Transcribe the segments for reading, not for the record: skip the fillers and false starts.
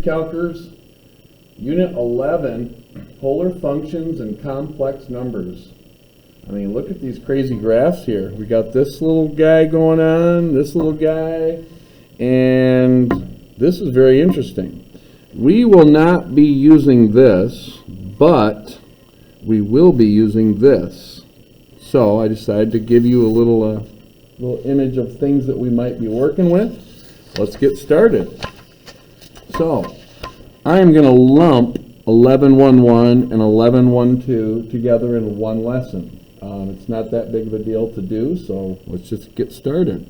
Pre-Calcers, Unit 11, Polar Functions and Complex Numbers. I mean, look at these crazy graphs here. We got this little guy going on, this little guy, and this is very interesting. We will not be using this, but we will be using this. So I decided to give you a little image of things that we might be working with. Let's get started. So I am going to lump 11.1.1 and 11.1.2 together in one lesson. It's not that big of a deal to do, so let's just get started.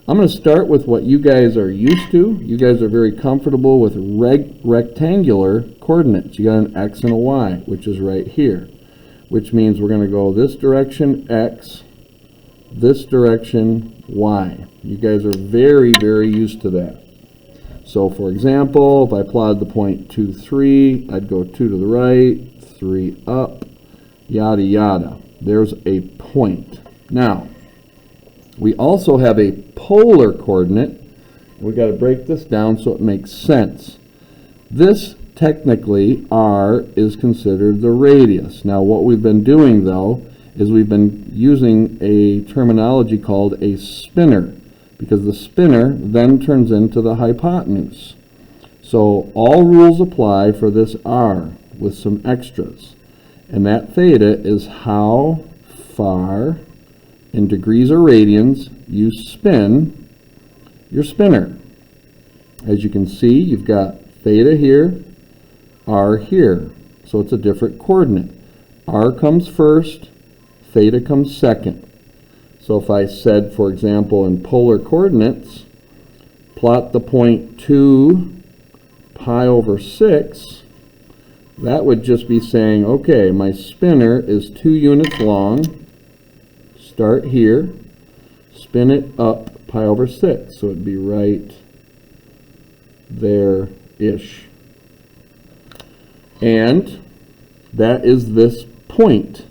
I'm going to start with what you guys are used to. You guys are very comfortable with rectangular coordinates. You got an X and a Y, which is right here, which means we're going to go this direction, X, this direction, Y. You guys are very, very used to that. So for example, if I plotted the point 2, 3, I'd go 2 to the right, 3 up, yada yada. There's a point. Now, we also have a polar coordinate. We've got to break this down so it makes sense. This, technically, R is considered the radius. Now, what we've been doing, though, is we've been using a terminology called a spinner, because the spinner then turns into the hypotenuse. So all rules apply for this R with some extras. And that theta is how far in degrees or radians you spin your spinner. As you can see, you've got theta here, R here. So it's a different coordinate. R comes first, theta comes second. So if I said, for example, in polar coordinates, plot the point 2 pi over 6, that would just be saying, okay, my spinner is 2 units long, start here, spin it up pi over 6, so it'd be right there-ish. And that is this point.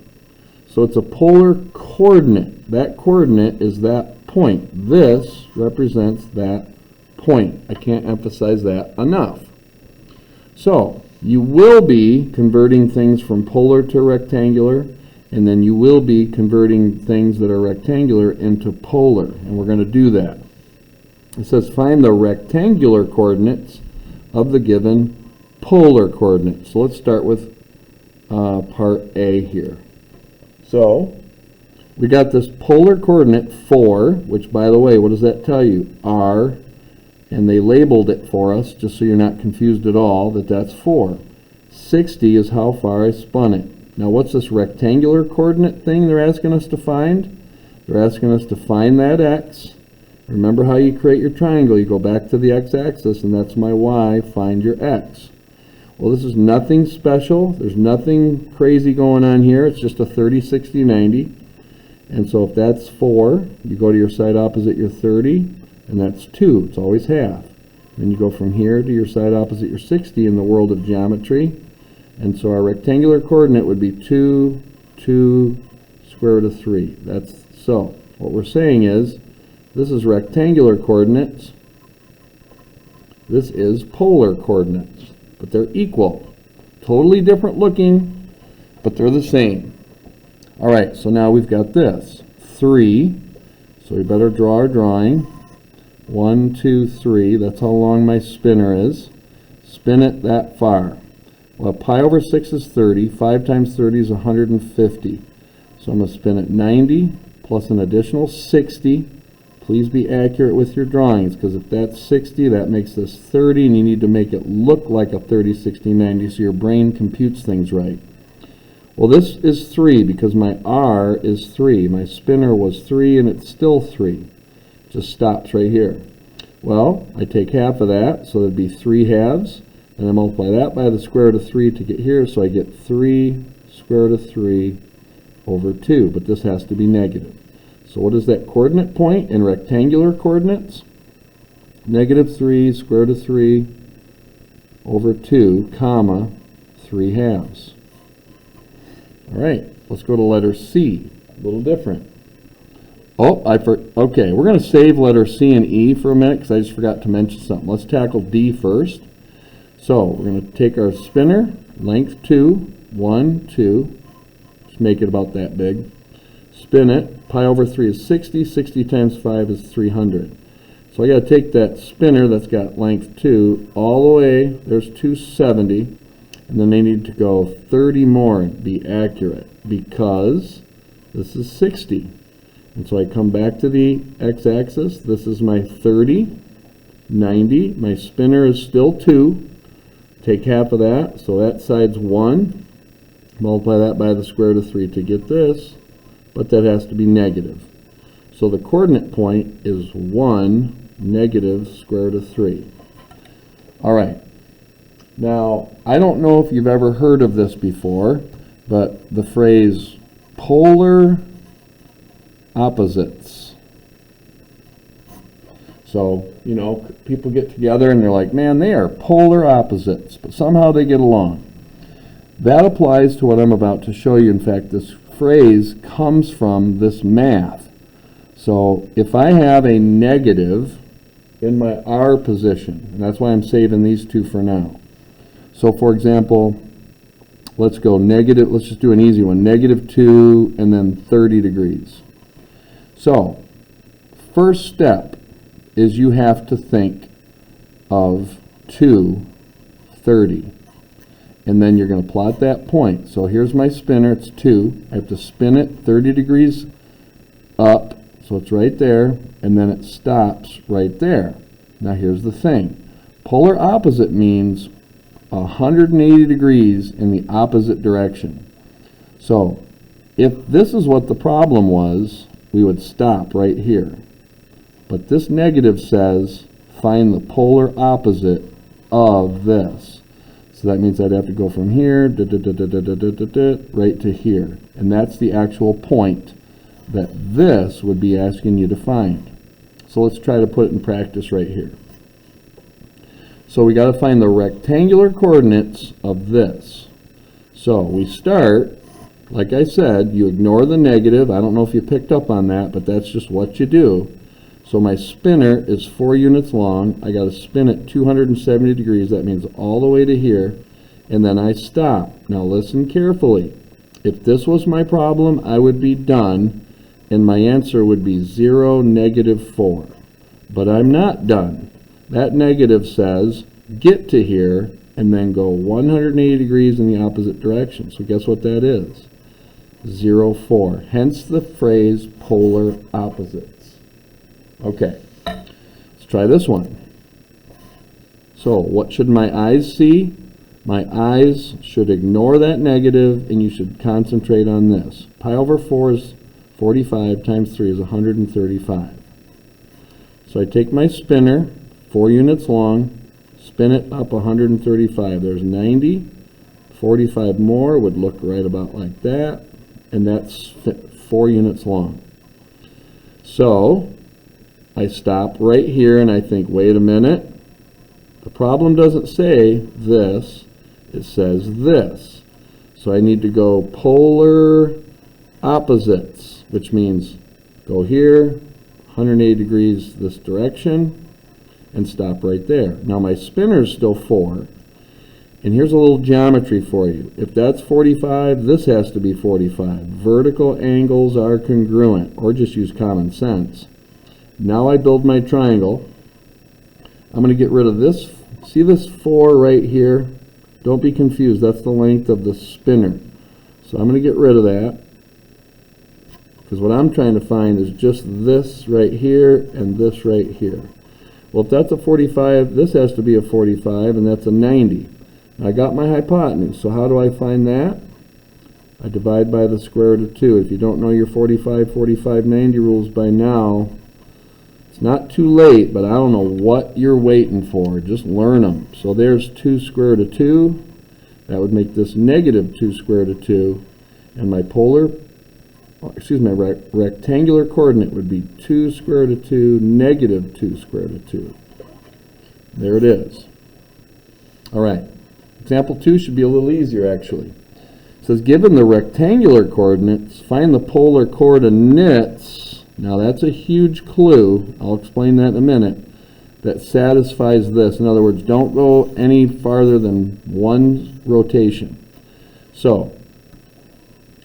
So it's a polar coordinate. That coordinate is that point. This represents that point. I can't emphasize that enough. So you will be converting things from polar to rectangular, and then you will be converting things that are rectangular into polar, and we're going to do that. It says find the rectangular coordinates of the given polar coordinates. So let's start with part A here. So we got this polar coordinate 4, which, by the way, what does that tell you? R, and they labeled it for us just so you're not confused at all, that's 4. 60 is how far I spun it. Now what's this rectangular coordinate thing they're asking us to find? They're asking us to find that X. Remember how you create your triangle. You go back to the X-axis, and that's my Y. Find your X. Well, this is nothing special. There's nothing crazy going on here. It's just a 30, 60, 90. And so if that's 4, you go to your side opposite your 30, and that's 2. It's always half. Then you go from here to your side opposite your 60 in the world of geometry. And so our rectangular coordinate would be 2, 2, square root of 3. That's so. What we're saying is, this is rectangular coordinates. This is polar coordinates. But they're equal. Totally different looking, but they're the same. All right, so now we've got this. 3. So we better draw our drawing. 1, 2, 3. That's how long my spinner is. Spin it that far. Well, pi over 6 is 30. 5 times 30 is 150. So I'm going to spin it 90 plus an additional 60. Please be accurate with your drawings, because if that's 60, that makes this 30, and you need to make it look like a 30, 60, 90 so your brain computes things right. Well, this is 3 because my R is 3. My spinner was 3, and it's still 3. Just stops right here. Well, I take half of that, so that'd be 3 halves, and I multiply that by the square root of 3 to get here, so I get 3 square root of 3 over 2, but this has to be negative. So what is that coordinate point in rectangular coordinates? Negative 3 square root of 3 over 2, comma, 3 halves. All right, let's go to letter C. A little different. Okay, we're going to save letter C and E for a minute because I just forgot to mention something. Let's tackle D first. So we're going to take our spinner, length 2, 1, 2, just make it about that big. Spin it, pi over 3 is 60, 60 times 5 is 300. So I got to take that spinner that's got length 2 all the way, there's 270, and then I need to go 30 more and be accurate, because this is 60. And so I come back to the x-axis, this is my 30, 90, my spinner is still 2, take half of that, so that side's 1, multiply that by the square root of 3 to get this, but that has to be negative. So the coordinate point is 1, negative square root of 3. Alright, now I don't know if you've ever heard of this before, but the phrase polar opposites. So, you know, people get together and they're like, man, they are polar opposites, but somehow they get along. That applies to what I'm about to show you. In fact, this phrase comes from this math. So if I have a negative in my R position, and that's why I'm saving these two for now. So for example, let's go negative, let's just do an easy one, negative 2 and then 30 degrees. So, first step is you have to think of 2, 30. And then you're going to plot that point. So here's my spinner, it's 2. I have to spin it 30 degrees up, so it's right there, and then it stops right there. Now here's the thing. Polar opposite means 180 degrees in the opposite direction. So, if this is what the problem was, we would stop right here. But this negative says, find the polar opposite of this. So that means I'd have to go from here, right to here. And that's the actual point that this would be asking you to find. So let's try to put it in practice right here. So we got to find the rectangular coordinates of this. So we start, like I said, you ignore the negative. I don't know if you picked up on that, but that's just what you do. So my spinner is 4 units long. I got to spin it 270 degrees. That means all the way to here. And then I stop. Now listen carefully. If this was my problem, I would be done, and my answer would be 0, negative 4. But I'm not done. That negative says, get to here, and then go 180 degrees in the opposite direction. So guess what that is? 0, 4. Hence the phrase polar opposites. Okay, let's try this one. So what should my eyes see? My eyes should ignore that negative, and you should concentrate on this. Pi over 4 is 45 times 3 is 135. So I take my spinner, 4 units long, spin it up 135. There's 90. 45 more would look right about like that, and that's 4 units long. So I stop right here and I think, wait a minute. The problem doesn't say this, it says this. So I need to go polar opposites, which means go here, 180 degrees this direction, and stop right there. Now my spinner is still 4, and here's a little geometry for you. If that's 45, this has to be 45. Vertical angles are congruent, or just use common sense. Now I build my triangle. I'm going to get rid of this. See this 4 right here? Don't be confused. That's the length of the spinner. So I'm going to get rid of that, because what I'm trying to find is just this right here and this right here. Well, if that's a 45, this has to be a 45, and that's a 90. I got my hypotenuse, so how do I find that? I divide by the square root of 2. If you don't know your 45, 45, 90 rules by now, it's not too late, but I don't know what you're waiting for. Just learn them. So there's 2 square root of 2. That would make this negative 2 square root of 2. And my rectangular coordinate would be 2 square root of 2, negative 2 square root of 2. There it is. All right. Example 2 should be a little easier, actually. It says, given the rectangular coordinates, find the polar coordinates. Now that's a huge clue. I'll explain that in a minute. that satisfies this. In other words, don't go any farther than one rotation. So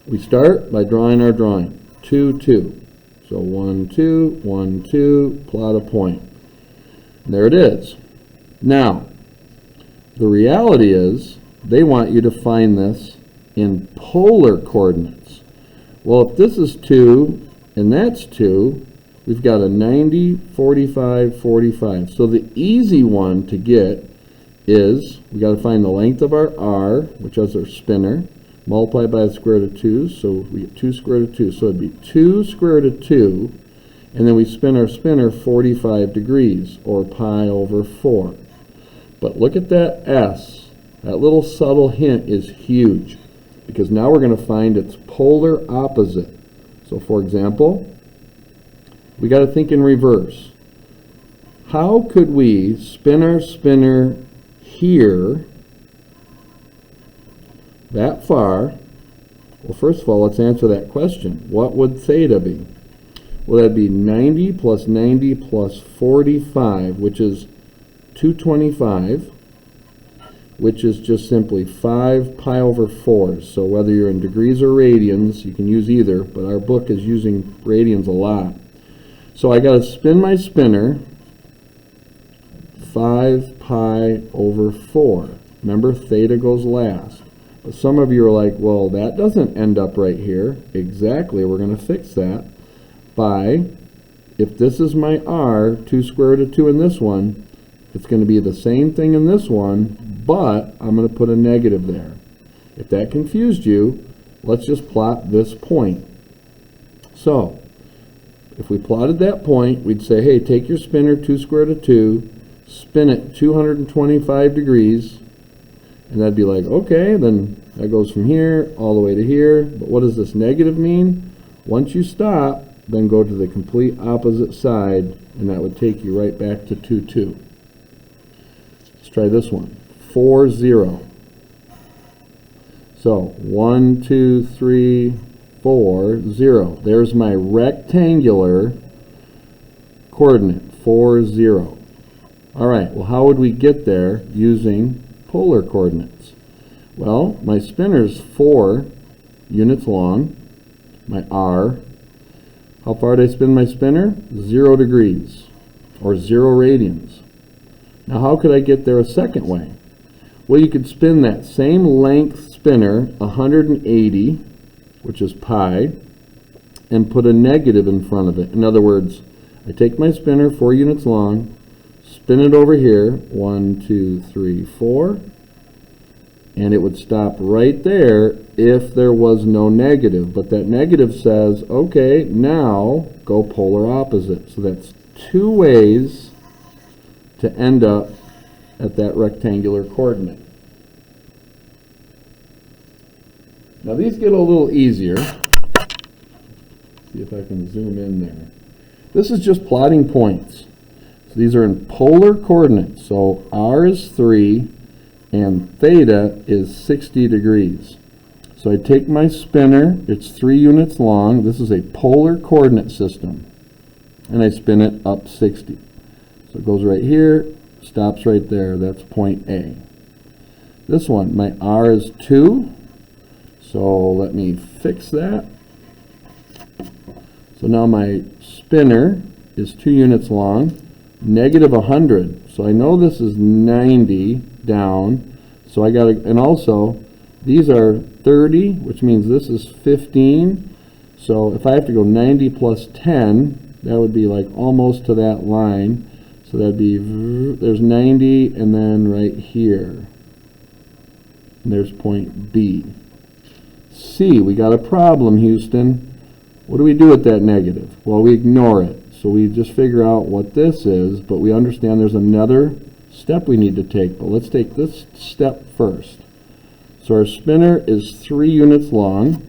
we start by drawing our drawing. 2, 2. So 1, 2, 1, 2, plot a point. And there it is. Now, the reality is they want you to find this in polar coordinates. Well, if this is 2 and that's 2, we've got a 90, 45, 45. So the easy one to get is we got to find the length of our r, which is our spinner, multiply by the square root of 2, so we get 2 square root of 2. So it'd be 2 square root of 2, and then we spin our spinner 45 degrees, or pi over 4. But look at that s. That little subtle hint is huge, because now we're going to find its polar opposite. So for example, we got to think in reverse. How could we spin our spinner here that far? Well, first of all, let's answer that question. What would theta be? Well, that'd be 90 plus 90 plus 45, which is 225, which is just simply 5 pi over 4. So whether you're in degrees or radians, you can use either, but our book is using radians a lot. So I got to spin my spinner 5 pi over 4. Remember, theta goes last. But some of you are like, well, that doesn't end up right here. Exactly, we're going to fix that by, if this is my r, 2 square root of 2 in this one, it's going to be the same thing in this one, but I'm going to put a negative there. If that confused you, let's just plot this point. So, if we plotted that point, we'd say, hey, take your spinner 2 square root of 2, spin it 225 degrees, and that'd be like, okay, then that goes from here all the way to here. But what does this negative mean? Once you stop, then go to the complete opposite side, and that would take you right back to 2, 2. Let's try this one. 4, 0. So 1, 2, 3, 4, 0. There's my rectangular coordinate, 4, 0. All right, well, how would we get there using polar coordinates? Well, my spinner's 4 units long, my r. How far did I spin my spinner? 0 degrees, or 0 radians. Now, how could I get there a second way? Well, you could spin that same length spinner 180, which is pi, and put a negative in front of it. In other words, I take my spinner 4 units long, spin it over here, 1, 2, 3, 4, and it would stop right there if there was no negative. But that negative says, okay, now go polar opposite. So that's 2 ways to end up at that rectangular coordinate. Now these get a little easier. See if I can zoom in there. This is just plotting points. So these are in polar coordinates. So r is 3 and theta is 60 degrees. So I take my spinner, it's 3 units long. This is a polar coordinate system. And I spin it up 60. So it goes right here, stops right there. That's point A. This one, my r is 2. So let me fix that. So now my spinner is 2 units long, negative 100. So I know this is 90 down. So I got to, and also these are 30, which means this is 15. So if I have to go 90 plus 10, that would be like almost to that line. So that'd be, there's 90, and then right here, and there's point B. C, we got a problem, Houston. What do we do with that negative? Well, we ignore it. So we just figure out what this is, but we understand there's another step we need to take. But let's take this step first. So our spinner is 3 units long.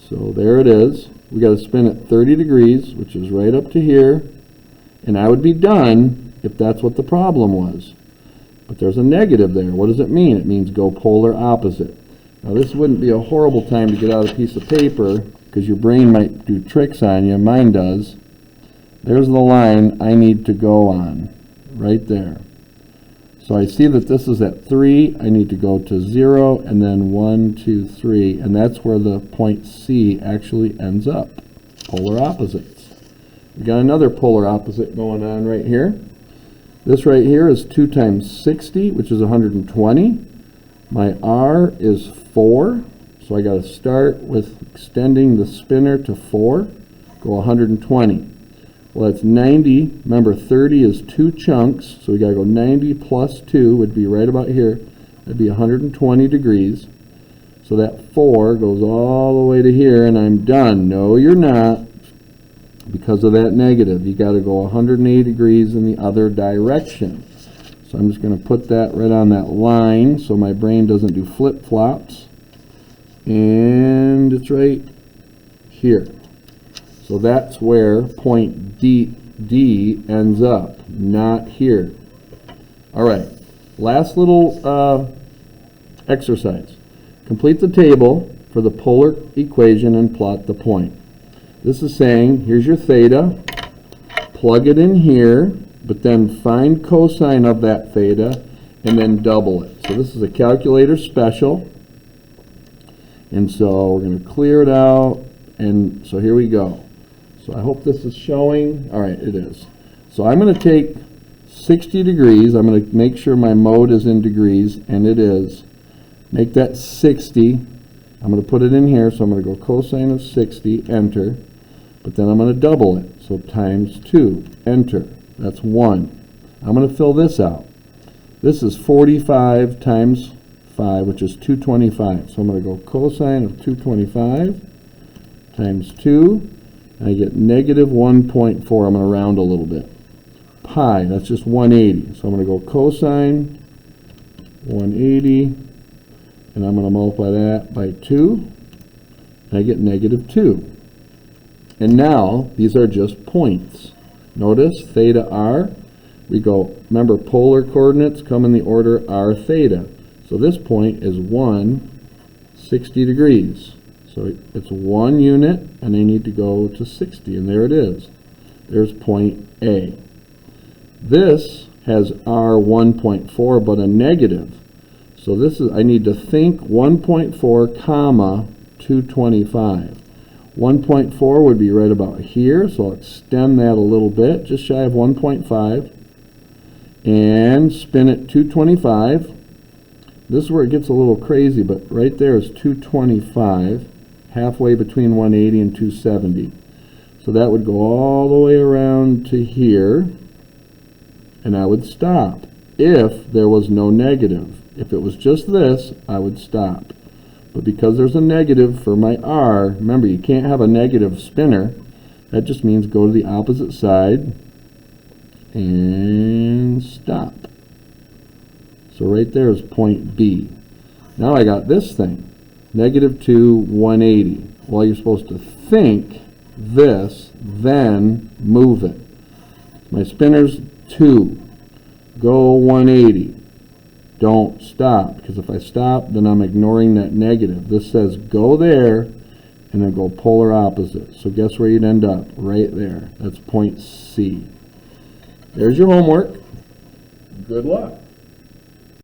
So there it is. We got to spin it 30 degrees, which is right up to here. And I would be done if that's what the problem was. But there's a negative there. What does it mean? It means go polar opposite. Now this wouldn't be a horrible time to get out a piece of paper, because your brain might do tricks on you. Mine does. There's the line I need to go on, right there. So I see that this is at 3, I need to go to 0, and then 1, 2, 3, and that's where the point C actually ends up. Polar opposites. We got another polar opposite going on right here. This right here is 2 times 60, which is 120. My R is 4, so I got to start with extending the spinner to 4, go 120. Well, that's 90. Remember, 30 is 2 chunks, so we got to go 90 plus 2 would be right about here. That'd be 120 degrees. So that 4 goes all the way to here, and I'm done. No, you're not, because of that negative. You got to go 180 degrees in the other direction. So I'm just going to put that right on that line so my brain doesn't do flip-flops. And it's right here. So that's where point D ends up, not here. All right, last little exercise. Complete the table for the polar equation and plot the point. This is saying, here's your theta, plug it in here, but then find cosine of that theta, and then double it. So this is a calculator special. And so we're going to clear it out, and so here we go. So I hope this is showing. All right, it is. So I'm going to take 60 degrees. I'm going to make sure my mode is in degrees, and it is. Make that 60. I'm going to put it in here, so I'm going to go cosine of 60, enter. But then I'm going to double it. So times 2, enter. That's 1. I'm going to fill this out. This is 45 times 5, which is 225. So I'm going to go cosine of 225 times 2. I get negative 1.4. I'm going to round a little bit. Pi, that's just 180. So I'm going to go cosine 180, and I'm going to multiply that by 2, and I get negative 2. And now, these are just points. Notice, theta r, we go, remember, polar coordinates come in the order r theta. So this point is 160 degrees. So it's 1 unit, and I need to go to 60, and there it is. There's point A. This has R 1.4, but a negative. So this is, I need to think 1.4 comma 225. 1.4 would be right about here, so I'll extend that a little bit, just shy of 1.5, and spin it 225. This is where it gets a little crazy, but right there is 225. Halfway between 180 and 270. So that would go all the way around to here, and I would stop if there was no negative. If it was just this, I would stop. But because there's a negative for my R, remember, you can't have a negative spinner. That just means go to the opposite side and stop. So right there is point B. Now I got this thing. Negative 2, 180. Well, you're supposed to think this, then move it. My spinner's 2. Go 180. Don't stop, because if I stop, then I'm ignoring that negative. This says go there, and then go polar opposite. So guess where you'd end up? Right there. That's point C. There's your homework. Good luck.